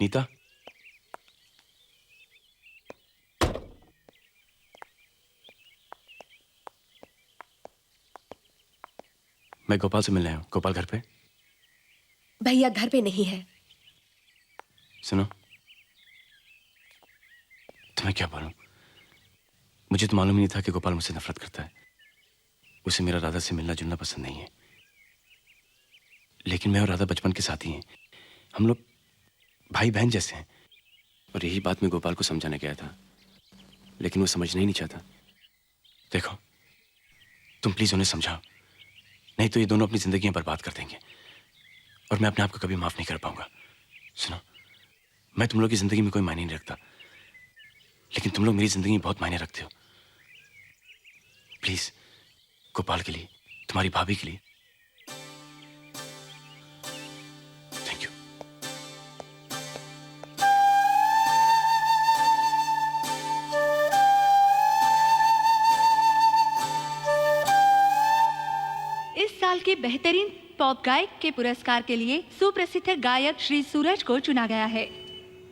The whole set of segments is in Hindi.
मीता, मैं गोपाल से मिलने आया हूँ। गोपाल घर पे? भैया घर पे नहीं है। सुनो, तुम्हें क्या बोलूं, मुझे तो मालूम ही नहीं था कि गोपाल मुझसे नफरत करता है। उसे मेरा राधा से मिलना जुलना पसंद नहीं है, लेकिन मैं और राधा बचपन के साथी हैं। हम लोग भाई बहन जैसे हैं। और यही बात मैं गोपाल को समझाने गया था, लेकिन वो समझना ही नहीं चाहता। देखो, तुम प्लीज उन्हें समझाओ, नहीं तो ये दोनों अपनी जिंदगियां बर्बाद कर देंगे और मैं अपने आप को कभी माफ नहीं कर पाऊंगा। सुनो, मैं तुम लोग की जिंदगी में कोई मायने नहीं रखता, लेकिन तुम लोग मेरी जिंदगी में बहुत मायने रखते हो। प्लीज, गोपाल के लिए, तुम्हारी भाभी के लिए। Thank you. इस साल के बेहतरीन पॉप गायक के पुरस्कार के लिए सुप्रसिद्ध गायक श्री सूरज को चुना गया है।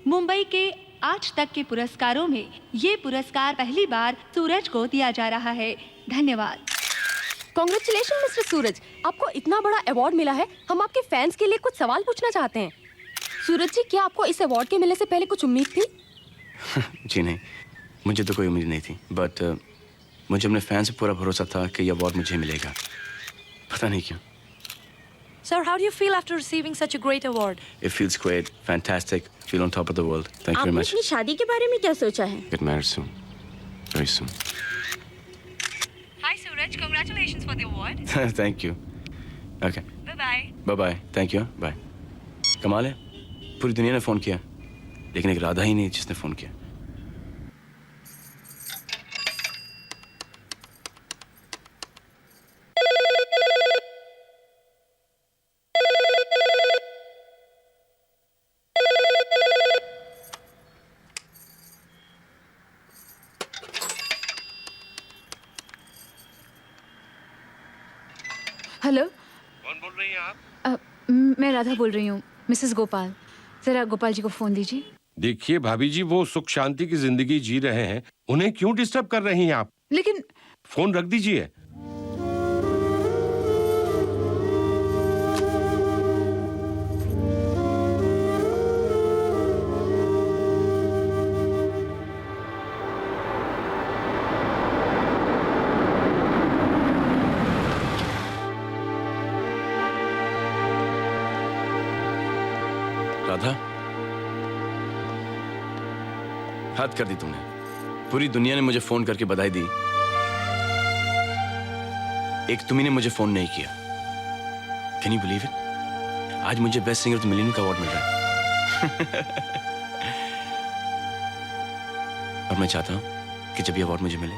मुंबई के आज तक के पुरस्कारों में ये पुरस्कार पहली बार सूरज को दिया जा रहा है। धन्यवाद। कॉन्ग्रेचुलेशन मिस्टर सूरज, आपको इतना बड़ा अवार्ड मिला है। हम आपके फैंस के लिए कुछ सवाल पूछना चाहते हैं। सूरज जी, क्या आपको इस अवार्ड के मिलने से पहले कुछ उम्मीद थी? जी नहीं, मुझे तो कोई उम्मीद नहीं थी, बट मुझे अपने फैंस पे पूरा भरोसा था कि ये अवार्ड मुझे मिलेगा। पता नहीं क्यों। Sir, how do you feel after receiving such a great award? It feels great, fantastic, feel on top of the world. Thank you very आपने much. अपनी शादी के बारे में क्या सोचा है? Get married soon, very soon. Hi Suraj, congratulations for the award. Thank you. Okay. Bye bye. Bye bye. Thank you. Bye. कमाल है, पूरी दुनिया ने फोन किया, लेकिन एक राधा ही नहीं जिसने फोन किया। हेलो, कौन बोल रही हैं आप? मैं राधा बोल रही हूँ, मिसेस गोपाल। जरा गोपाल जी को फोन दीजिए। देखिए भाभी जी, वो सुख शांति की जिंदगी जी रहे हैं, उन्हें क्यों डिस्टर्ब कर रही हैं आप? लेकिन फोन रख दीजिए। राधा, हद कर दी तुमने। पूरी दुनिया ने मुझे फोन करके बधाई दी, एक तुम्ही ने मुझे फोन नहीं किया। Can you believe it? आज मुझे best singer of the million का अवार्ड मिल रहा है। और मैं चाहता हूं कि जब ये अवार्ड मुझे मिले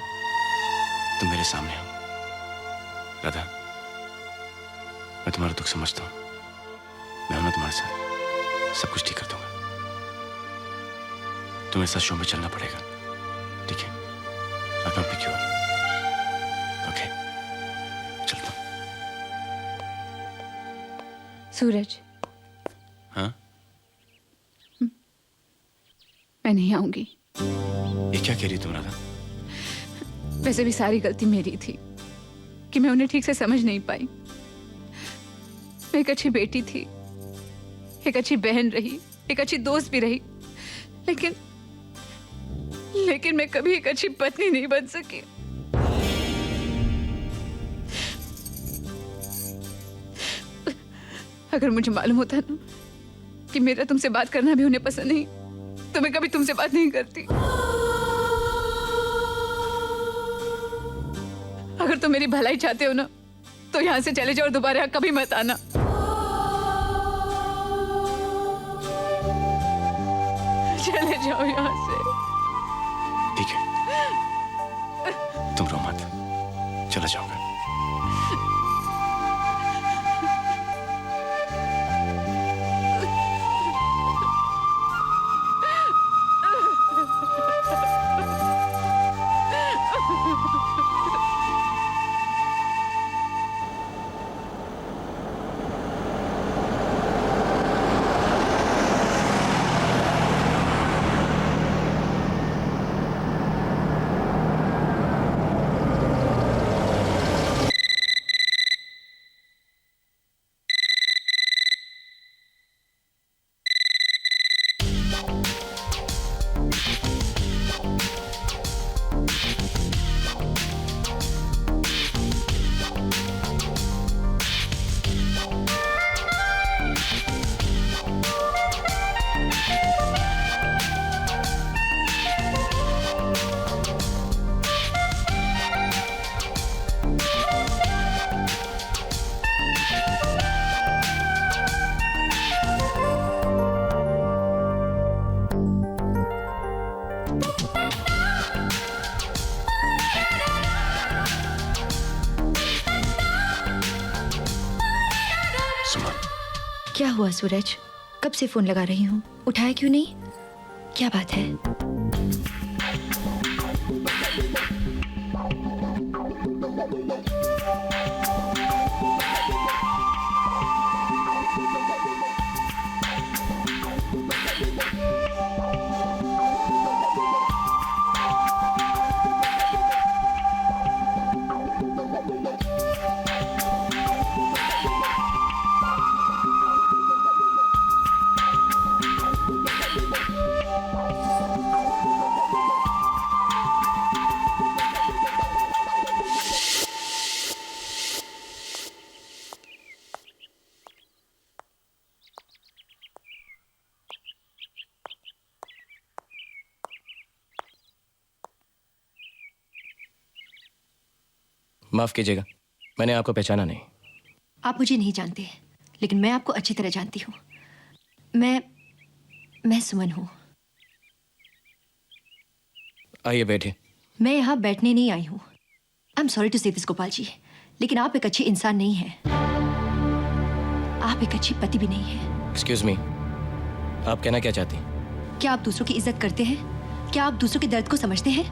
तुम मेरे सामने हो। राधा, मैं तुम्हारा दुख समझता हूं, मैं हूं ना तुम्हारे साथ, सब कुछ ठीक कर दूंगा। तुम्हें साथ शो में चलना पड़ेगा, ठीक है? I can't pick you up. Okay? चलता हूं। सूरज, हाँ? मैं नहीं आऊंगी। ये क्या कह रही तुम राधा? वैसे भी सारी गलती मेरी थी कि मैं उन्हें ठीक से समझ नहीं पाई। मैं एक अच्छी बेटी थी, एक अच्छी बहन रही, एक अच्छी दोस्त भी रही, लेकिन मैं कभी एक अच्छी पत्नी नहीं बन सकी। अगर मुझे मालूम होता ना कि मेरा तुमसे बात करना भी उन्हें पसंद नहीं, तो मैं कभी तुमसे बात नहीं करती। अगर तुम मेरी भलाई चाहते हो ना, तो यहाँ से चले जाओ और दोबारा यहाँ कभी मत आना। चले जाओ यहाँ से। ठीक है, तुम रो मत, चला जाऊंगा। क्या हुआ सूरज? कब से फोन लगा रही हूँ, उठाया क्यों नहीं? क्या बात है? माफ कीजिएगा, मैंने आपको पहचाना नहीं। आप मुझे नहीं जानते, लेकिन मैं आपको अच्छी तरह जानती हूँ। मैं सुमन हूँ। आइए बैठिए। मैं यहाँ बैठने नहीं आई हूँ। आई एम सॉरी टू से दिस गोपाल जी, लेकिन आप एक अच्छे इंसान नहीं हैं। आप एक अच्छी पति भी नहीं हैं। एक्सक्यूज मी, आप कहना क्या चाहती हैं? क्या आप दूसरों की इज्जत करते हैं? क्या आप दूसरों के दर्द को समझते हैं?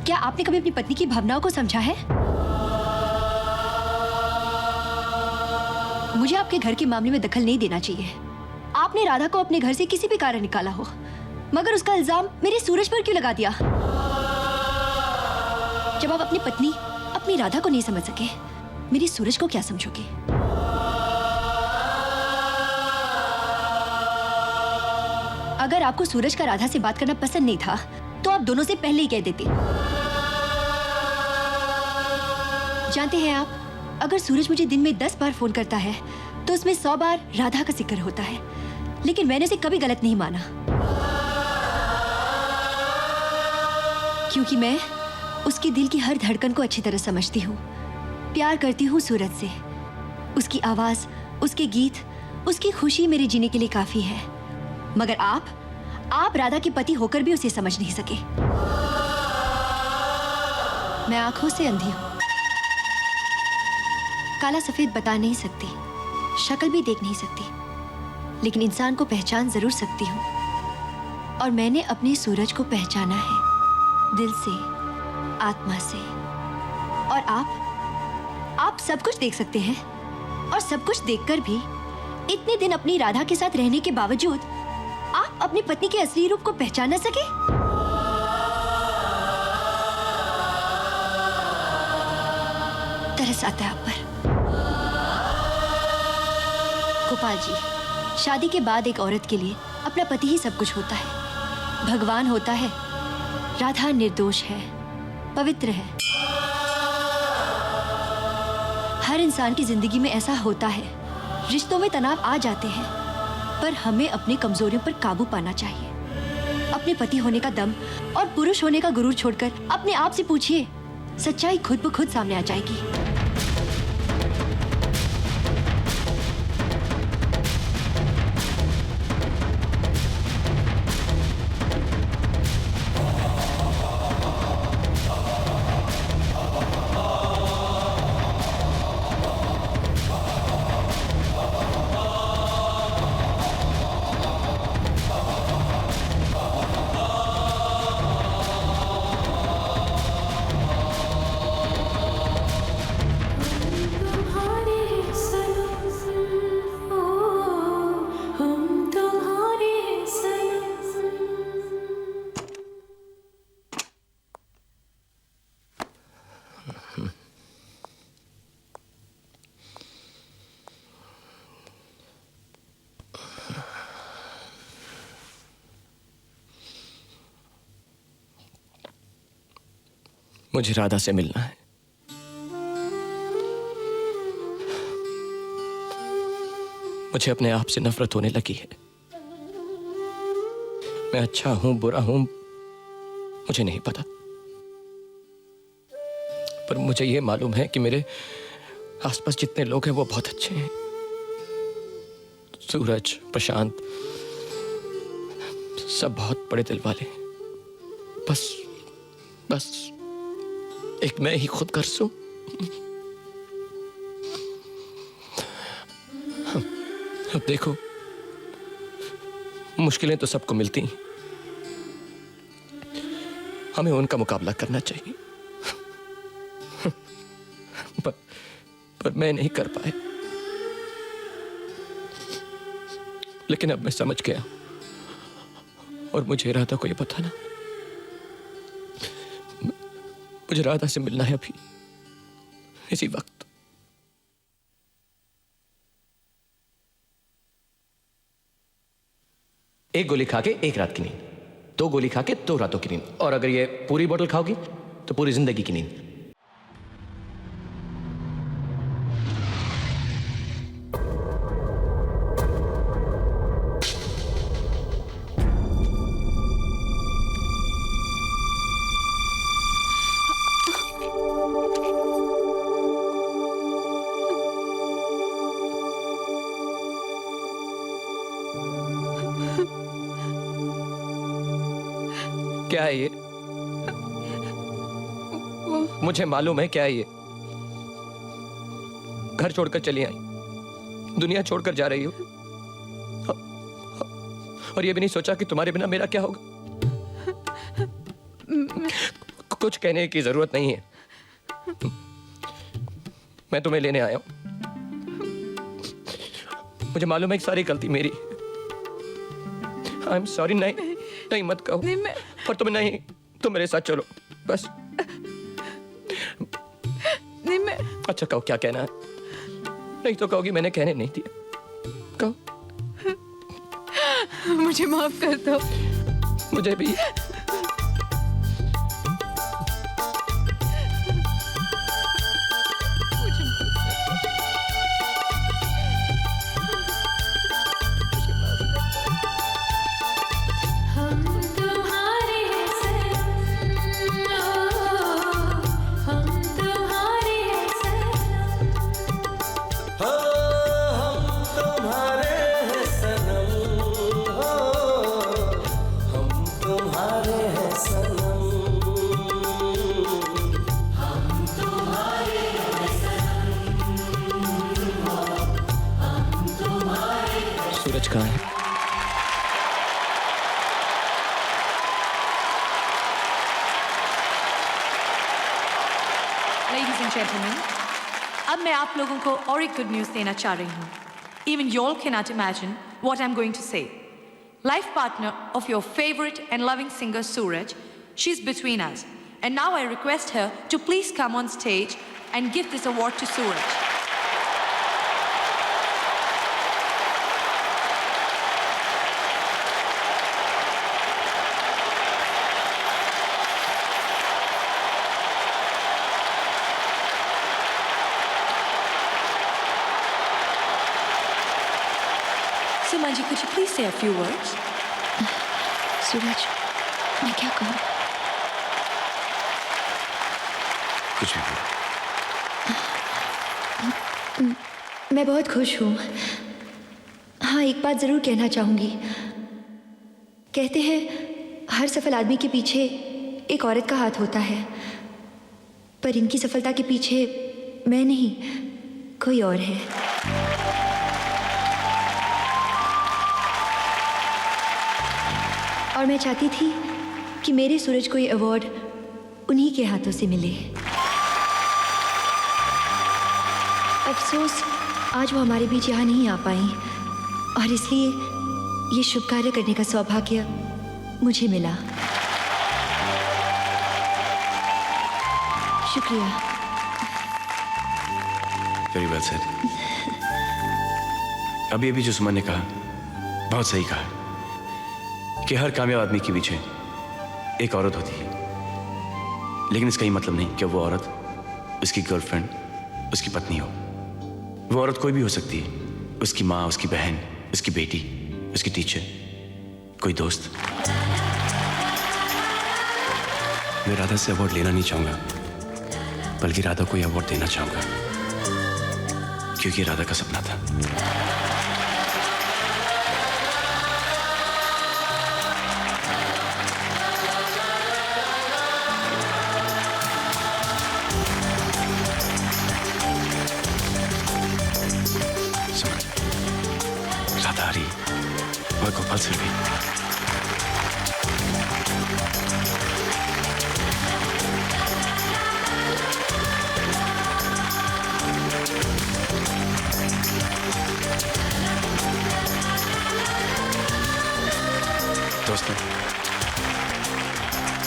क्या आपने कभी अपनी पत्नी की भावनाओं को समझा है? मुझे आपके घर के मामले में दखल नहीं देना चाहिए। आपने राधा को अपने घर से किसी भी कारण निकाला हो, मगर उसका इल्जाम मेरे सूरज पर क्यों लगा दिया? जब आप अपनी पत्नी, अपनी राधा को नहीं समझ सके, मेरी सूरज को क्या समझोगे? अगर आपको सूरज का राधा से बात करना पसंद नहीं था, तो आप दोनों से पहले ही कह देते। जानते हैं आप, अगर सूरज मुझे दिन में 10 बार फोन करता है, तो उसमें 100 बार राधा का जिक्र होता है, लेकिन मैंने उसे कभी गलत नहीं माना, क्योंकि मैं उसके दिल की हर धड़कन को अच्छी तरह समझती हूँ। प्यार करती हूँ सूरज से। उसकी आवाज, उसके गीत, उसकी खुशी मेरे जीने के लिए काफी है। मगर आप राधा के पति होकर भी उसे समझ नहीं सके। मैं आंखों से अंधी हूँ, काला सफेद बता नहीं सकती, शक्ल भी देख नहीं सकती, लेकिन इंसान को पहचान जरूर सकती हूँ। और मैंने अपने सूरज को पहचाना है, दिल से, आत्मा से। और आप सब कुछ देख सकते हैं, और सब कुछ देखकर भी इतने दिन अपनी राधा के साथ रहने के बावजूद आप अपनी पत्नी के असली रूप को पहचान न सके। तरस आता है आप पर। गोपाल जी, शादी के बाद एक औरत के लिए अपना पति ही सब कुछ होता है, भगवान होता है। राधा निर्दोष है, पवित्र है। हर इंसान की जिंदगी में ऐसा होता है, रिश्तों में तनाव आ जाते हैं, पर हमें अपनी कमजोरियों पर काबू पाना चाहिए। अपने पति होने का दम और पुरुष होने का गुरूर छोड़कर अपने आप से पूछिए, सच्चाई खुद ब खुद सामने आ जाएगी। मुझे राधा से मिलना है। मुझे अपने आप से नफरत होने लगी है। मैं अच्छा हूं, बुरा हूं, मुझे नहीं पता, पर मुझे यह मालूम है कि मेरे आसपास जितने लोग हैं वो बहुत अच्छे हैं। सूरज, प्रशांत, सब बहुत बड़े दिल वाले हैं। बस एक मैं ही खुद गर्ज हूं। अब देखो, मुश्किलें तो सबको मिलती हैं, हमें उनका मुकाबला करना चाहिए। पर मैं नहीं कर पाया। लेकिन अब मैं समझ गया, और मुझे राधा को ये बताना, मुझे राधा से मिलना है अभी, इसी वक्त। एक गोली खा के एक रात की नींद, 2 गोली खा के 2 रातों की नींद, और अगर ये पूरी बोतल खाओगी तो पूरी जिंदगी की नींद। क्या है ये? मुझे मालूम है क्या है ये। घर छोड़कर चली आई, दुनिया छोड़कर जा रही हो, और ये भी नहीं सोचा कि तुम्हारे बिना मेरा क्या होगा। कुछ कहने की जरूरत नहीं है, मैं तुम्हें लेने आया हूं। मुझे मालूम है कि सारी गलती मेरी। I am sorry. नहीं मत कहो। पर तुम नहीं, तुम मेरे साथ चलो बस। नहीं मैं। अच्छा कहो क्या कहना है। नहीं तो कहोगी मैंने कहने नहीं दिया। कहो। मुझे माफ कर दो। मुझे भी। सूरज कहाँ है? Ladies and gentlemen, अब मैं आप लोगों को और एक गुड न्यूज़ देना चाह रही हूँ. Even y'all cannot imagine what I'm going to say. Life partner of your favorite and loving singer Suraj, she's between us. And now I request her to please come on stage and give this award to Suraj. Sumanji, could you please say a few words? सूरज, मैं क्या कहूँ? कुछ भी बोलो। मैं बहुत खुश हूँ। हाँ, एक बात ज़रूर कहना चाहूँगी। कहते हैं हर सफल आदमी के पीछे एक औरत का हाथ होता है, पर इनकी सफलता के पीछे मैं नहीं, कोई और है। और मैं चाहती थी कि मेरे सूरज को ये अवार्ड उन्हीं के हाथों से मिले। अफसोस आज वो हमारे बीच यहाँ नहीं आ पाई, और इसलिए ये शुभ कार्य करने का सौभाग्य मुझे मिला। शुक्रिया। Very well sir. अभी अभी जो सुमन ने कहा बहुत सही कहा कि हर कामयाब आदमी के पीछे एक औरत होती है, लेकिन इसका ये मतलब नहीं कि वो औरत उसकी गर्लफ्रेंड, उसकी पत्नी हो। वो औरत कोई भी हो सकती है, उसकी माँ, उसकी बहन, उसकी बेटी, उसकी टीचर, कोई दोस्त। मैं राधा से अवार्ड लेना नहीं चाहूंगा, बल्कि राधा को ये अवार्ड देना चाहूंगा, क्योंकि राधा का सपना था।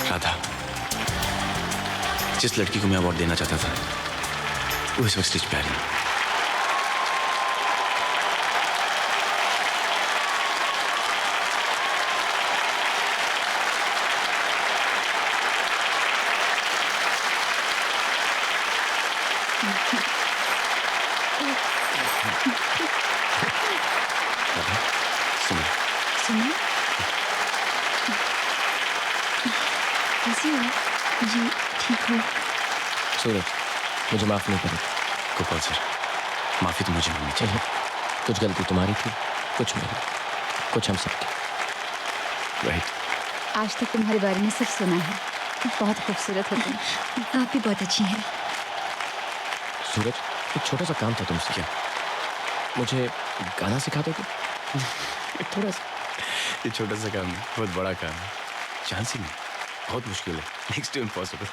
राधा, जिस लड़की को मैं अवार्ड देना चाहता था वो इस वक्त स्टेज पे आ रही है। राधा, सुनो। सुनो, कैसी हो? जी ठीक हूँ। सूरज, मुझे माफ नहीं करें। गोपाल सर, माफी तो मुझे मांगनी चाहिए। कुछ गलती तुम्हारी थी, कुछ मेरी, कुछ हम सबकी। राइट। आज तक तुम्हारे बारे में सब सुना है, बहुत खूबसूरत हो तुम। आप भी बहुत अच्छी हैं। सूरज, एक छोटा सा काम था तुमसे। क्या? मुझे गाना सिखा दोगे? थोड़ा सा। ये छोटा सा काम है, बहुत बड़ा काम है। चांस ही नहीं, बहुत मुश्किल है, नेक्स्ट टू इम्पॉसिबल।